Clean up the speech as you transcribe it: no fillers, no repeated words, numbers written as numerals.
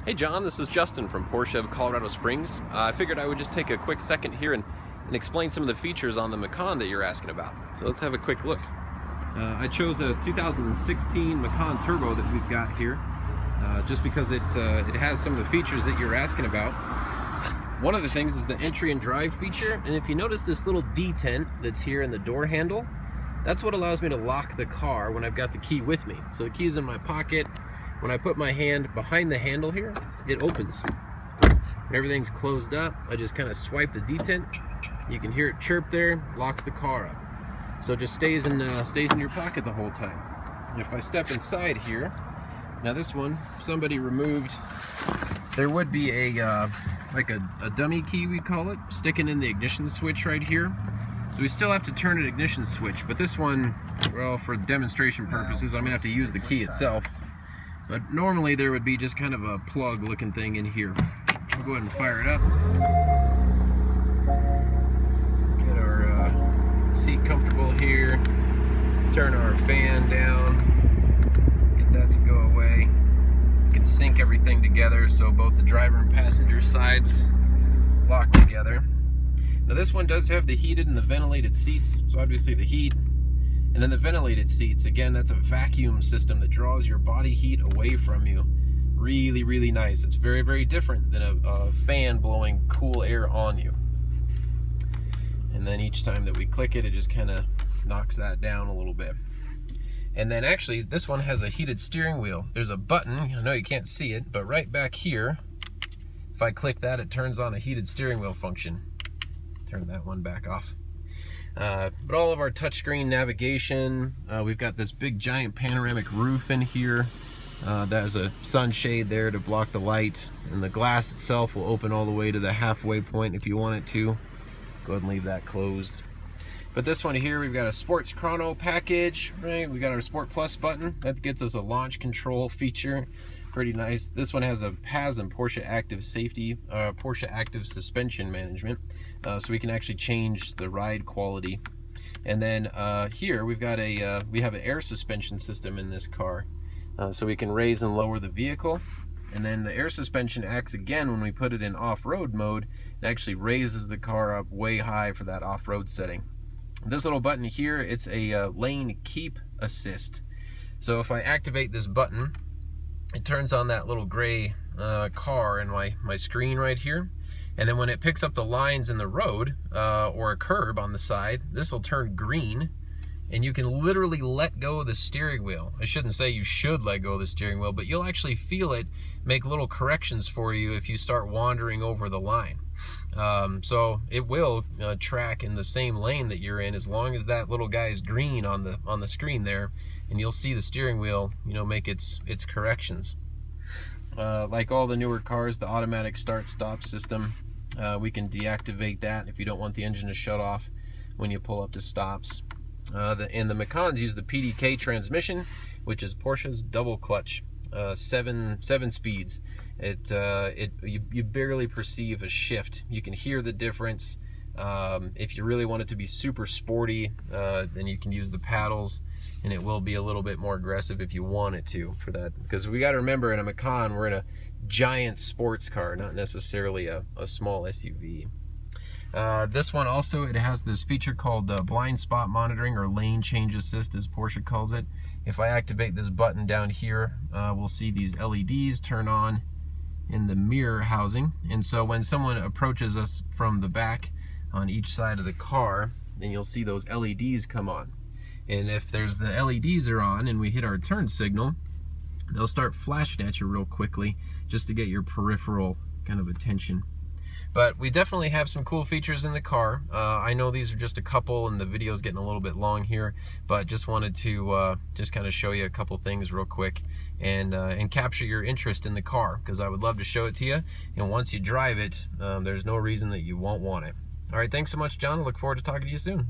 Hey John, this is Justin from Porsche of Colorado Springs. I figured I would just take a quick second here and explain some of the features on the Macan that you're asking about. So let's have a quick look. I chose a 2016 Macan Turbo that we've got here, just because it has some of the features that you're asking about. One of the things is the entry and drive feature, and if you notice this little detent that's here in the door handle, that's what allows me to lock the car when I've got the key with me. So the key's in my pocket. When I put my hand behind the handle here, it opens. When everything's closed up, I just kind of swipe the detent. You can hear it chirp there, locks the car up. So it just stays in your pocket the whole time. And if I step inside here, now this one, somebody removed, there would be a dummy key, we call it, sticking in the ignition switch right here. So we still have to turn an ignition switch, but this one, well, for demonstration purposes, I'm gonna have to use the key itself. But normally there would be just kind of a plug looking thing in here. I'll go ahead and fire it up. Get our seat comfortable here. Turn our fan down. Get that to go away. We can sync everything together so both the driver and passenger sides lock together. Now this one does have the heated and the ventilated seats, so obviously the heat. And then the ventilated seats, again, that's a vacuum system that draws your body heat away from you. Really, really nice. It's very, very different than a fan blowing cool air on you. And then each time that we click it, it just kind of knocks that down a little bit. And then actually, this one has a heated steering wheel. There's a button, I know you can't see it, but right back here, if I click that, it turns on a heated steering wheel function. Turn that one back off. But all of our touchscreen navigation, we've got this big giant panoramic roof in here. There's a sunshade there to block the light, and the glass itself will open all the way to the halfway point if you want it to. Go ahead and leave that closed. But this one here, we've got a sports chrono package, right? We got our Sport Plus button. That gets us a launch control feature. Pretty nice. This one has a PASM, Porsche Active Safety, Porsche Active Suspension Management, so we can actually change the ride quality. And then here we've got we have an air suspension system in this car, so we can raise and lower the vehicle. And then the air suspension acts again when we put it in off-road mode. It actually raises the car up way high for that off-road setting. This little button here, it's a lane keep assist. So if I activate this button, it turns on that little gray car in my screen right here. And then when it picks up the lines in the road or a curb on the side, this will turn green, and you can literally let go of the steering wheel. I shouldn't say you should let go of the steering wheel, but you'll actually feel it make little corrections for you if you start wandering over the line. So it will track in the same lane that you're in as long as that little guy is green on the screen there, and you'll see the steering wheel, make its corrections. Like all the newer cars, the automatic start-stop system, we can deactivate that if you don't want the engine to shut off when you pull up to stops. And the Macans use the PDK transmission, which is Porsche's double clutch, 7 speeds. You barely perceive a shift. You can hear the difference. If you really want it to be super sporty, then you can use the paddles, and it will be a little bit more aggressive if you want it to for that. Because we got to remember, in a Macan, we're in a giant sports car, not necessarily a small SUV. This one also, it has this feature called blind spot monitoring, or lane change assist as Porsche calls it. If I activate this button down here, we'll see these LEDs turn on in the mirror housing. And so when someone approaches us from the back on each side of the car, then you'll see those LEDs come on. And if the LEDs are on and we hit our turn signal, they'll start flashing at you real quickly just to get your peripheral kind of attention. But we definitely have some cool features in the car. I know these are just a couple and the video is getting a little bit long here, but just wanted to just kind of show you a couple things real quick and capture your interest in the car, because I would love to show it to you. And once you drive it, there's no reason that you won't want it. All right, thanks so much, John. I look forward to talking to you soon.